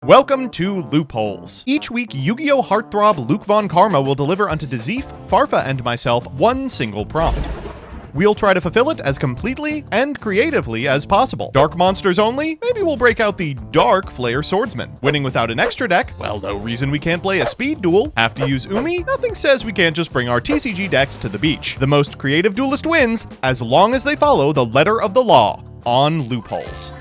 Welcome to Loopholes. Each week, Yu-Gi-Oh! Heartthrob Luke Von Karma will deliver unto Dazif, Farfa, and myself one single prompt. We'll try to fulfill it as completely and creatively as possible. Dark monsters only? Maybe we'll break out the Dark Flayer Swordsman. Winning without an extra deck? Well, no reason we can't play a speed duel. Have to use Umi? Nothing says we can't just bring our TCG decks to the beach. The most creative duelist wins, as long as they follow the letter of the law on Loopholes.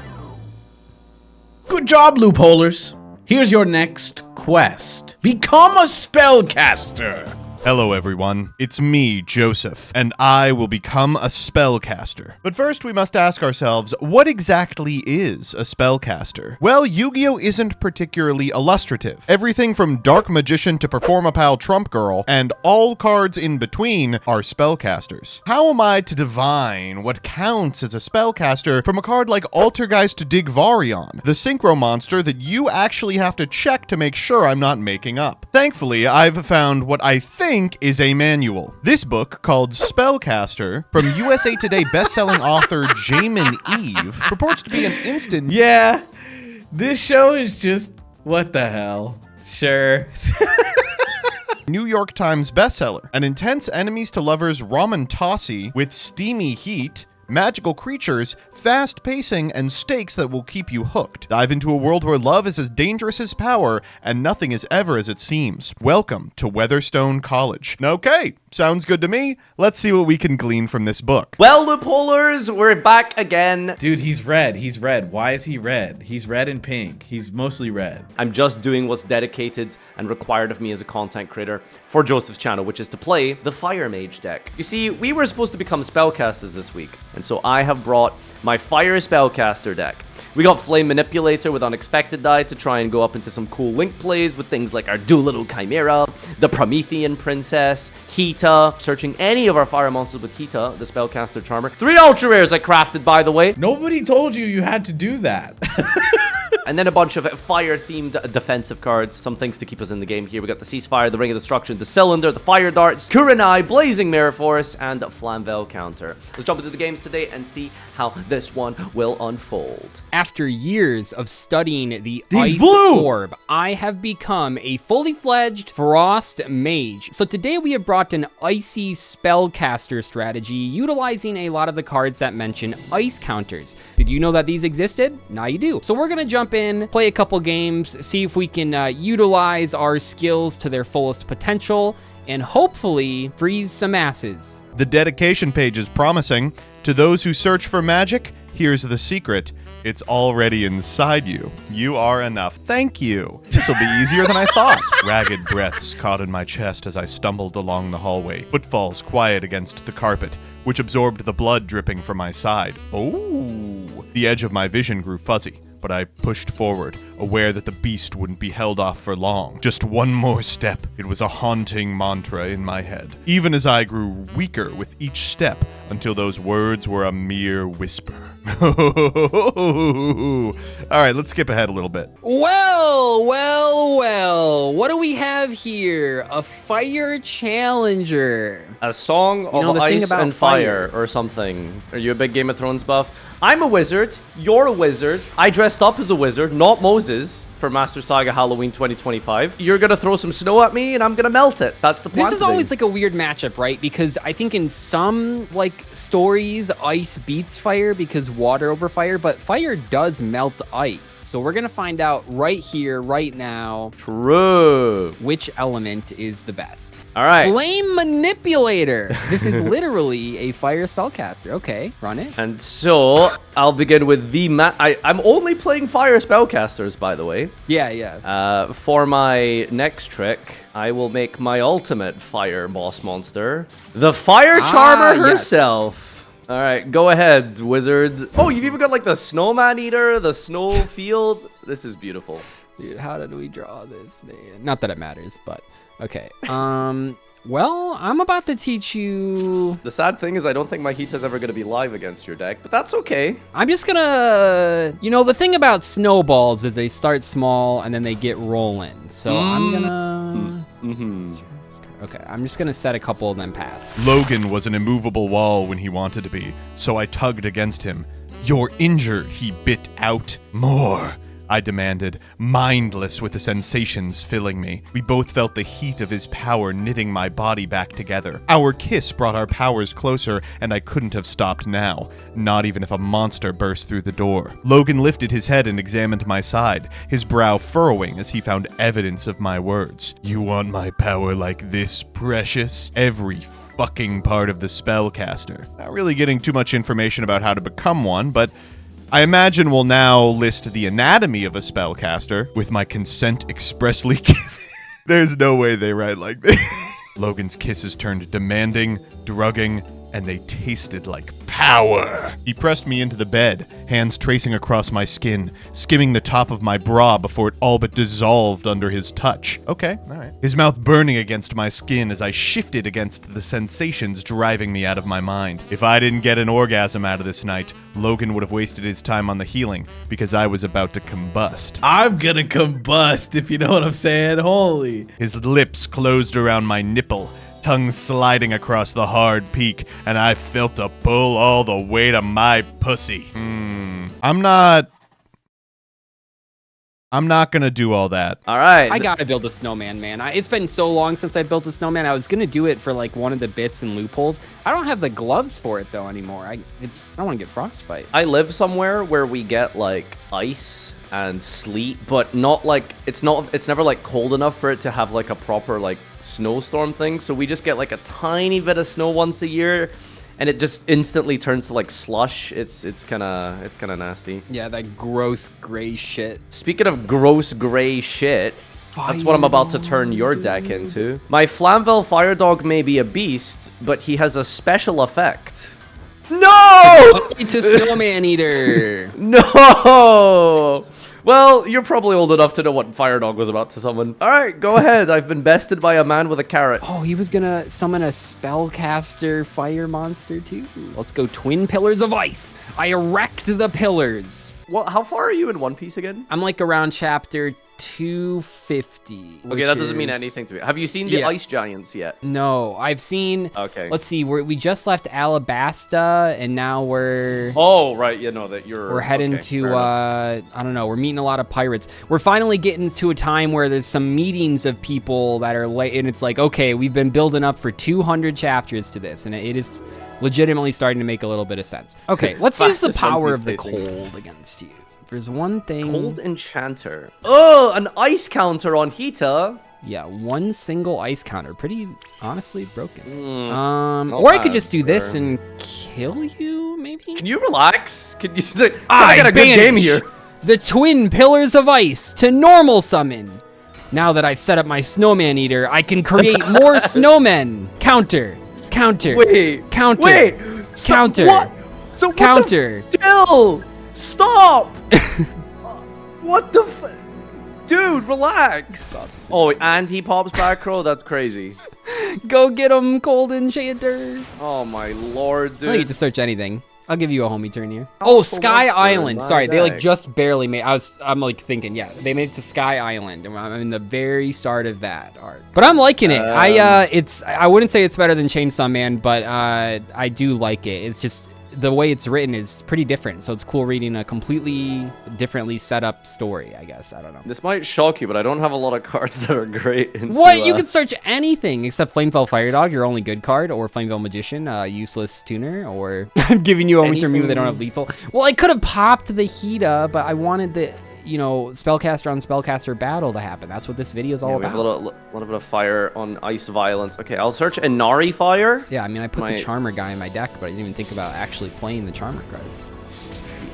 Good job, loopholers. Here's your next quest. Become a spellcaster. Hello everyone, it's me, Joseph, and I will become a spellcaster. But first we must ask ourselves, what exactly is a spellcaster? Well, Yu-Gi-Oh! Isn't particularly illustrative. Everything from Dark Magician to Performapal Trump Girl, and all cards in between are spellcasters. How am I to divine what counts as a spellcaster from a card like Altergeist Digvarion, the synchro monster that you actually have to check to make sure I'm not making up? Thankfully, I've found what I think is a manual. This book, called Spellcaster, from USA Today bestselling author Jamin Eve, purports to be an instant... Yeah, this show is just, what the hell? Sure. New York Times bestseller. An intense enemies to lovers ramen tossi with steamy heat, magical creatures, fast pacing, and stakes that will keep you hooked. Dive into a world where love is as dangerous as power, and nothing is ever as it seems. Welcome to Weatherstone College. Okay, sounds good to me. Let's see what we can glean from this book. Well, loopholers, we're back again. Dude, he's red. He's red. Why is he red? He's red and pink. He's mostly red. I'm just doing what's dedicated and required of me as a content creator for Joseph's channel, which is to play the Fire Mage deck. You see, we were supposed to become spellcasters this week, and so I have brought my Fire Spellcaster deck. We got Flame Manipulator with Unexpected Die to try and go up into some cool link plays with things like our Doolittle Chimera, the Promethean Princess, Hita, searching any of our fire monsters with Hita, the Spellcaster Charmer. 3 ultra rares I crafted, by the way. Nobody told you had to do that. And then a bunch of fire-themed defensive cards. Some things to keep us in the game here. We got the Ceasefire, the Ring of Destruction, the Cylinder, the Fire Darts, Kurenai, Blazing Mirror Force, and Flamvel Counter. Let's jump into the games today and see how this one will unfold. After years of studying the He's Ice blue! Orb, I have become a fully fledged Frost Mage. So today we have brought an Icy Spellcaster strategy, utilizing a lot of the cards that mention ice counters. Did you know that these existed? Now you do. So we're gonna jump in, play a couple games, see if we can utilize our skills to their fullest potential, and hopefully freeze some asses. The dedication page is promising. To those who search for magic, here's the secret. It's already inside you. You are enough. Thank you. This will be easier than I thought. Ragged breaths caught in my chest as I stumbled along the hallway. Footfalls quiet against the carpet, which absorbed the blood dripping from my side. Oh! The edge of my vision grew fuzzy, but I pushed forward, aware that the beast wouldn't be held off for long. Just one more step. It was a haunting mantra in my head, even as I grew weaker with each step until those words were a mere whisper. All right, let's skip ahead a little bit. Well, what do we have here? A Fire Challenger. A song of ice and fire or something. Are you a big Game of Thrones buff? I'm a wizard. You're a wizard. I dressed up as a wizard, not Moses, for Master Saga Halloween 2025. You're gonna throw some snow at me and I'm gonna melt it. That's the plan. This is always like a weird matchup, right? Because I think in some like stories, ice beats fire because water over fire, but fire does melt ice. So we're gonna find out right here, right now. True. Which element is the best. All right. Flame Manipulator. This is literally a fire spellcaster. Okay, run it. And so I'll begin with the I'm only playing fire spellcasters, by the way. Yeah. For my next trick, I will make my ultimate fire boss monster, the Fire Charmer herself. Yes. All right, go ahead, wizard. Oh, you've even got like the Snowman Eater, the Snow Field. This is beautiful. Dude, how did we draw this, man? Not that it matters, but okay. Well, I'm about to teach you... The sad thing is I don't think my Hita's ever going to be live against your deck, but that's okay. I'm just gonna... You know, the thing about snowballs is they start small and then they get rolling. So I'm gonna... Okay, I'm just gonna set a couple and then pass. Logan was an immovable wall when he wanted to be, so I tugged against him. You're injured, he bit out. More. I demanded, mindless with the sensations filling me. We both felt the heat of his power knitting my body back together. Our kiss brought our powers closer, and I couldn't have stopped now, not even if a monster burst through the door. Logan lifted his head and examined my side, his brow furrowing as he found evidence of my words. You want my power like this, precious? Every fucking part of the spellcaster. Not really getting too much information about how to become one, but I imagine we'll now list the anatomy of a spellcaster with my consent expressly given. There's no way they write like this. Logan's kisses turned demanding, drugging, and they tasted like power. He pressed me into the bed, hands tracing across my skin, skimming the top of my bra before it all but dissolved under his touch. Okay, all right. His mouth burning against my skin as I shifted against the sensations driving me out of my mind. If I didn't get an orgasm out of this night, Logan would have wasted his time on the healing because I was about to combust. I'm gonna combust, if you know what I'm saying. Holy. His lips closed around my nipple, tongue sliding across the hard peak, and I felt a pull all the way to my pussy. I'm not gonna do all that. All right. I gotta build a snowman, man. It's been so long since I built a snowman. I was gonna do it for like one of the bits and loopholes. I don't have the gloves for it though anymore. I don't want to get frostbite. I live somewhere where we get like ice and sleet, but not like it's never like cold enough for it to have like a proper like snowstorm thing. So we just get like a tiny bit of snow once a year, and it just instantly turns to like slush. It's kind of nasty. Yeah, that gross gray shit. Speaking of gross gray shit, that's what I'm about to turn your deck into. My Flamvell Fire Dog may be a beast, but he has a special effect. No! It's a snowman eater. No! Well, you're probably old enough to know what Fire Dog was about to summon. All right, go ahead. I've been bested by a man with a carrot. Oh, he was gonna summon a spellcaster fire monster too. Let's go twin pillars of ice. I erect the pillars. Well, how far are you in One Piece again? I'm like around chapter 250. Okay, that doesn't mean anything to me. Have you seen the Ice Giants yet? No, I've seen. Okay. Let's see. We just left Alabasta, and now we're. Oh, right. Yeah, no, that We're heading to. I don't know. We're meeting a lot of pirates. We're finally getting to a time where there's some meetings of people that are late, and it's like, okay, we've been building up for 200 chapters to this, and it is legitimately starting to make a little bit of sense. Okay, let's use the power of the cold against you. There's one thing. Cold Enchanter. Oh, an ice counter on Hita. Yeah, one single ice counter. Pretty honestly broken. Or I could just do this and kill you, maybe? Can you relax? Can you I got a good game here. The twin pillars of ice to normal summon. Now that I've set up my snowman eater, I can create more snowmen. Counter. Wait. Counter. Wait. Counter. What? So what Counter. Chill. Stop. What the Dude, relax. Oh, and he pops back row? That's crazy. Go get him, Cold Enchanter. Oh my lord, dude. I don't get to search anything. I'll give you a homie turn here. Oh, Sky Island. Sorry, they like just barely made. I'm like thinking, yeah, they made it to Sky Island, and I'm in the very start of that arc. But I'm liking it. I wouldn't say it's better than Chainsaw Man, but I do like it. It's just the way it's written is pretty different, so it's cool reading a completely differently set up story, I guess. I don't know. This might shock you, but I don't have a lot of cards that are great. What? You can search anything except Flamefell Fire Dog, your only good card, or Flamefell Magician, useless tuner, or I'm giving you only to me when they don't have lethal. Well, I could have popped the Hita, but I wanted the, you know, spellcaster on spellcaster battle to happen. That's what this video is all about. We have a little bit of fire on ice violence. Okay, I'll search Inari Fire. Yeah, I mean, I put the Charmer guy in my deck, but I didn't even think about actually playing the Charmer cards.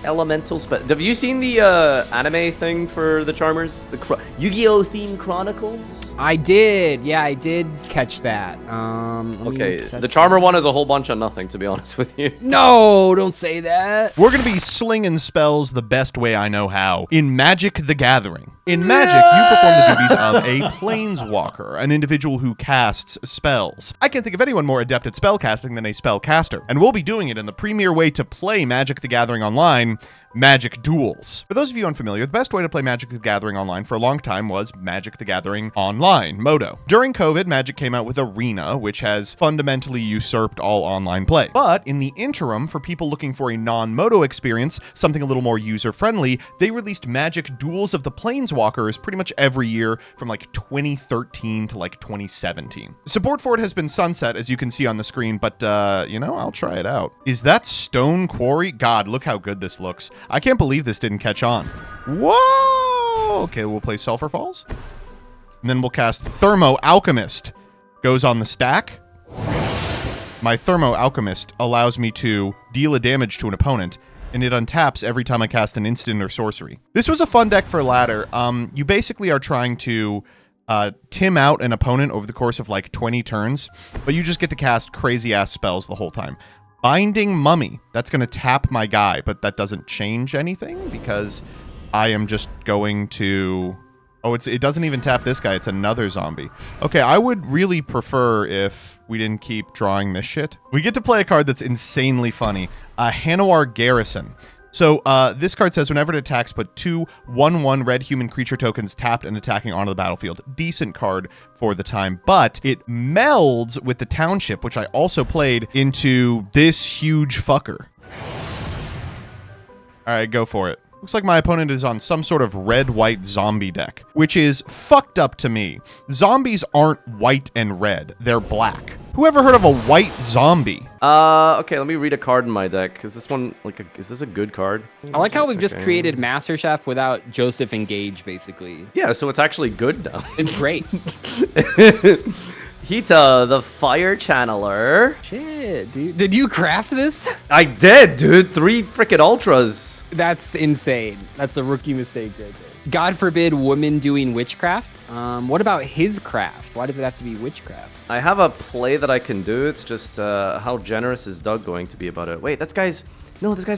Elemental have you seen the anime thing for the Charmers? The Yu-Gi-Oh! Themed Chronicles? I did. Yeah, I did catch that. Okay, the Charmer one is a whole bunch of nothing, to be honest with you. No, don't say that. We're going to be slinging spells the best way I know how. In Magic the Gathering. In Magic, you perform the duties of a planeswalker, an individual who casts spells. I can't think of anyone more adept at spellcasting than a spellcaster, and we'll be doing it in the premier way to play Magic the Gathering online, Magic Duels. For those of you unfamiliar, the best way to play Magic the Gathering online for a long time was Magic the Gathering Online, MODO. During COVID, Magic came out with Arena, which has fundamentally usurped all online play. But in the interim, for people looking for a non-MODO experience, something a little more user-friendly, they released Magic Duels of the Planeswalkers pretty much every year from like 2013 to like 2017. Support for it has been sunset, as you can see on the screen, but I'll try it out. Is that Stone Quarry? God, look how good this looks. I can't believe this didn't catch on. Whoa! Okay, we'll play Sulphur Falls. And then we'll cast Thermo Alchemist. Goes on the stack. My Thermo Alchemist allows me to deal a damage to an opponent, and it untaps every time I cast an instant or sorcery. This was a fun deck for ladder. You basically are trying to Tim out an opponent over the course of like 20 turns, but you just get to cast crazy-ass spells the whole time. Binding Mummy. That's going to tap my guy, but that doesn't change anything because I am just going to... Oh, it doesn't even tap this guy. It's another zombie. Okay, I would really prefer if we didn't keep drawing this shit. We get to play a card that's insanely funny. Hanowar Garrison. So this card says whenever it attacks, put 2 1/1 red human creature tokens tapped and attacking onto the battlefield. Decent card for the time, but it melds with the township, which I also played, into this huge fucker. All right, go for it. Looks like my opponent is on some sort of red-white zombie deck, which is fucked up to me. Zombies aren't white and red. They're black. Whoever heard of a white zombie? Okay, let me read a card in my deck. Is this one, is this a good card? I like how we've just created MasterChef without Joseph engaged, basically. Yeah, so it's actually good now. It's great. Hita, the Fire Channeler. Shit, dude. Did you craft this? I did, dude. 3 freaking ultras. That's insane. That's a rookie mistake right there. God forbid women doing witchcraft. What about his craft? Why does it have to be witchcraft? I have a play that I can do. It's just how generous is Doug going to be about it? Wait, this guy's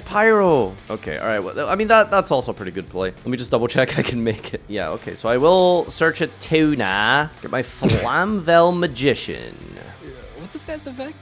Pyro. Okay, all right. Well, I mean, that's also a pretty good play. Let me just double check I can make it. Yeah, okay. So I will search a tuna. Get my Flamvel Magician. What's the stats effect?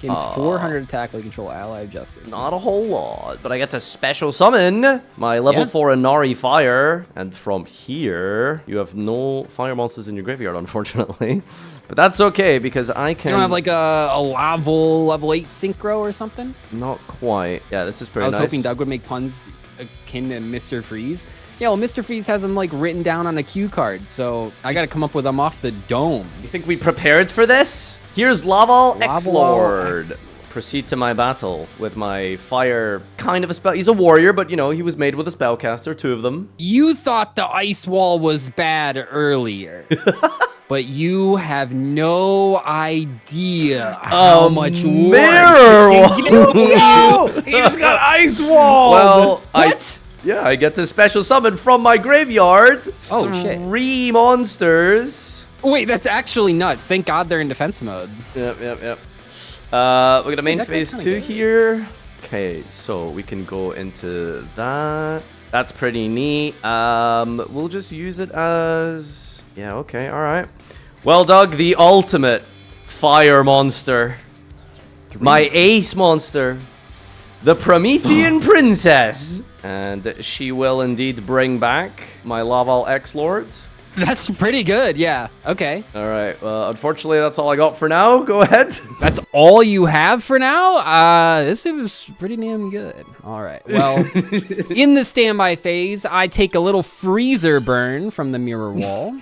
Gains 400 attack, like control ally of justice. Not a whole lot, but I get to special summon my level 4 Inari Fire. And from here, you have no fire monsters in your graveyard, unfortunately. But that's okay, because I can... You don't have like a level 8 synchro or something? Not quite. Yeah, this is pretty nice. I was hoping Doug would make puns akin to Mr. Freeze. Yeah, well, Mr. Freeze has them like written down on a cue card, so I gotta come up with them off the dome. You think we prepared for this? Here's Laval X-Lord. Proceed to my battle with my fire kind of a spell. He's a warrior, but you know, he was made with a spellcaster, 2 of them. You thought the ice wall was bad earlier. But you have no idea how much mirror wall. He just got ice wall. Well, what? I get to special summon from my graveyard. Oh, shit. 3 monsters. Wait, that's actually nuts. Thank God they're in defense mode. Yep. We got a main phase 2 here. Okay, so we can go into that. That's pretty neat. We'll just use it as... Yeah, okay, all right. Well, Doug, the ultimate fire monster. My ace monster. The Promethean Princess. And she will indeed bring back my Laval X-Lords. That's pretty good, yeah. Okay. All right. Well, unfortunately, that's all I got for now. Go ahead. That's all you have for now? This is pretty damn good. All right. Well, in the standby phase, I take a little freezer burn from the mirror wall.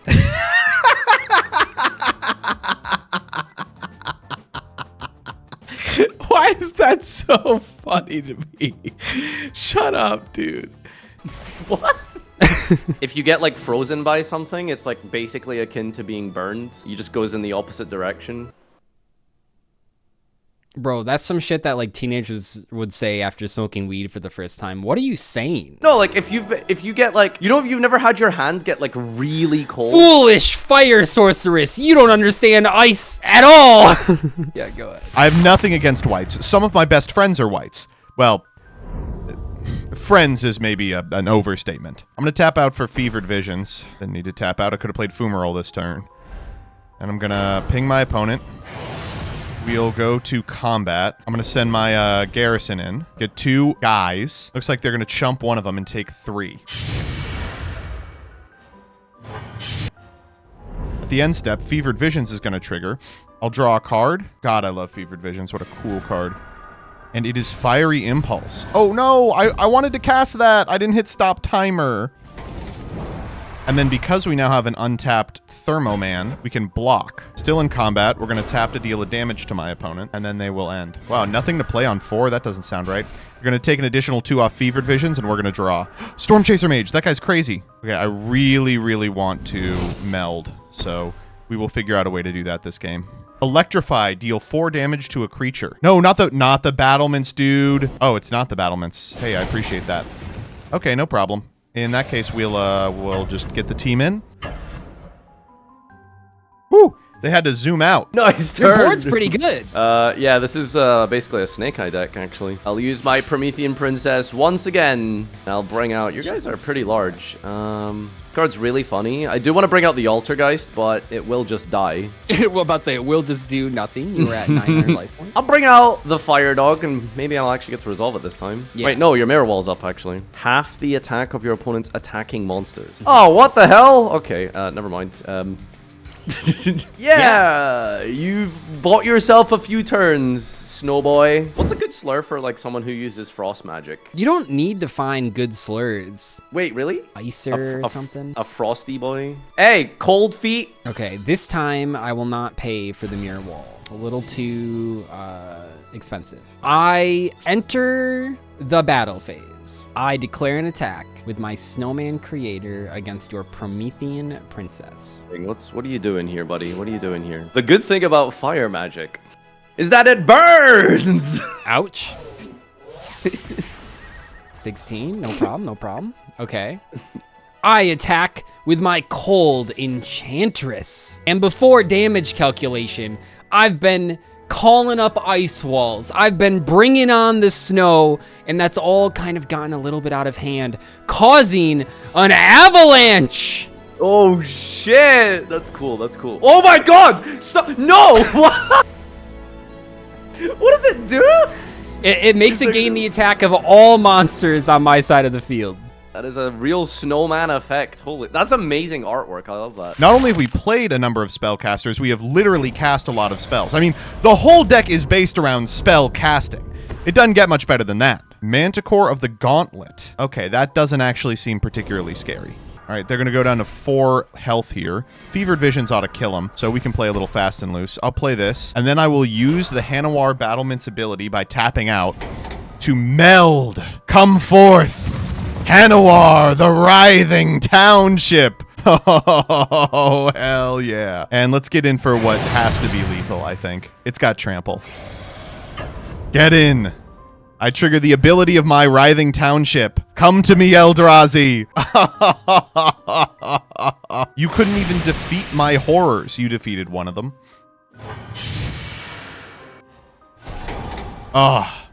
Why is that so funny to me? Shut up, dude. What? If you get like frozen by something, it's like basically akin to being burned. You just goes in the opposite direction. Bro, that's some shit that like teenagers would say after smoking weed for the first time. What are you saying? No, like if you get like, you know, if you've never had your hand get like really cold. Foolish fire sorceress, you don't understand ice at all. Yeah, go ahead. I have nothing against whites. Some of my best friends are whites. Well, friends is maybe an overstatement. I'm going to tap out for Fevered Visions. Didn't need to tap out. I could have played Fumarole this turn. And I'm going to ping my opponent. We'll go to combat. I'm going to send my garrison in. Get 2 guys. Looks like they're going to chump one of them and take 3. At the end step, Fevered Visions is going to trigger. I'll draw a card. God, I love Fevered Visions. What a cool card. And it is Fiery Impulse. Oh, no. I wanted to cast that. I didn't hit stop timer. And then because we now have an untapped Thermoman, we can block. Still in combat, we're going to tap to deal a damage to my opponent, and then they will end. Wow, nothing to play on 4? That doesn't sound right. We're going to take an additional 2 off Fevered Visions, and we're going to draw. Storm Chaser Mage, that guy's crazy. Okay, I really, really want to meld, so we will figure out a way to do that this game. Electrify, deal 4 damage to a creature. No, not the battlements, dude. Oh, it's not the battlements. Hey, I appreciate that. Okay, no problem. In that case, we'll just get the team in. Woo! They had to zoom out. Nice Your turn. board's pretty good. Yeah, this is basically a Snake Eye deck, actually. I'll use my Promethean Princess once again. I'll bring out... You guys are pretty large. Card's really funny. I do want to bring out the Altergeist, but it will just die. We're about to say, it will just do nothing. You were at 900 life points. I'll bring out the Fire Dog, and maybe I'll actually get to resolve it this time. Yeah. Wait, no, your Mirror Wall's up, actually. Half the attack of your opponent's attacking monsters. Oh, what the hell? Okay, never mind. Yeah, you've bought yourself a few turns, Snowboy. What's a good slur for like someone who uses frost magic? You don't need to find good slurs. Wait, really? Icer or something? A frosty boy? Hey, cold feet. Okay, this time I will not pay for the mirror wall. A little too expensive. I enter the battle phase. I declare an attack with my snowman creator against your Promethean princess. What are you doing here, buddy? What are you doing here? The good thing about fire magic is that it burns! Ouch. 16, no problem, no problem. Okay. I attack with my cold enchantress. And before damage calculation, I've been calling up ice walls. I've been bringing on the snow, and that's all kind of gotten a little bit out of hand, causing an avalanche. Oh shit! That's cool. That's cool. Oh my god! Stop! No! What? What does it do? It makes it gain the attack of all monsters on my side of the field. That is a real snowman effect. Holy, that's amazing artwork. I love that. Not only have we played a number of spellcasters, we have literally cast a lot of spells. I mean, the whole deck is based around spell casting. It doesn't get much better than that. Manticore of the Gauntlet. Okay, that doesn't actually seem particularly scary. All right, they're going to go down to 4 health here. Fevered Visions ought to kill them, so we can play a little fast and loose. I'll play this, and then I will use the Hanawar Battlement's ability by tapping out to meld. Come forth, Hanawar, the writhing township. Oh, hell yeah. And let's get in for what has to be lethal, I think. It's got trample. Get in. I trigger the ability of my writhing township. Come to me, Eldrazi. You couldn't even defeat my horrors. You defeated one of them. Ah.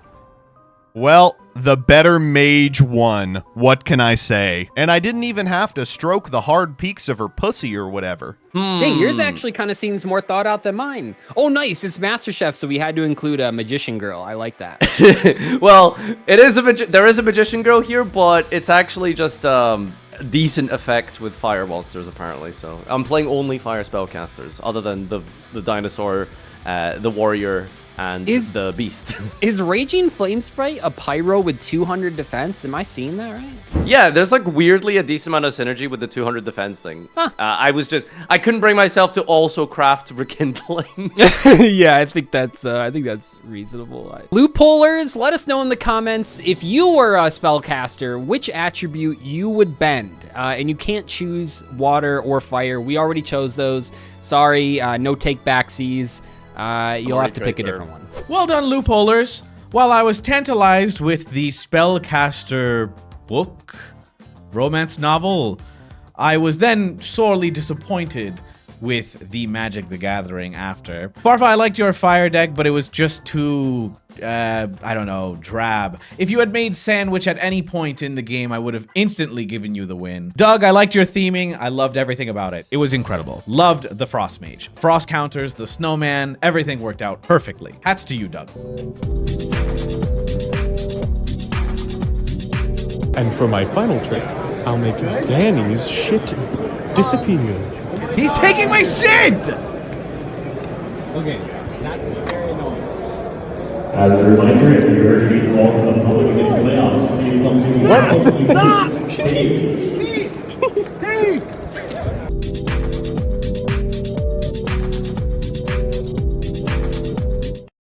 Well, the better mage won. What can I say? And I didn't even have to stroke the hard peaks of her pussy or whatever. Dang, yours actually kind of seems more thought out than mine. Oh, nice. It's Master Chef, so we had to include a magician girl. I like that. Well, there is a magician girl here, but it's actually just decent effect with fire monsters apparently. So I'm playing only fire spellcasters, other than the dinosaur, the warrior, and the beast. Is Raging Flame Sprite a pyro with 200 defense? Am I seeing that right? Yeah, there's like weirdly a decent amount of synergy with the 200 defense thing. Huh. I couldn't bring myself to also craft rekindling. Yeah, I think that's reasonable. Loopholers, let us know in the comments if you were a spellcaster, which attribute you would bend. And you can't choose water or fire. We already chose those. Sorry, no take backsies. You'll have to pick a different one. Well done, Loopholers. While I was tantalized with the spellcaster book, romance novel, I was then sorely disappointed with the Magic the Gathering after. Farfa, I liked your fire deck, but it was just too, I don't know, drab. If you had made Sandwich at any point in the game, I would have instantly given you the win. Doug, I liked your theming. I loved everything about it. It was incredible. Loved the Frost Mage. Frost counters, the snowman, everything worked out perfectly. Hats to you, Doug. And for my final trick, I'll make Danny's shit disappear. He's taking my shit! Okay. As a reminder, if you urge me to call for the public against playoffs, please come to What? Stop! Steve!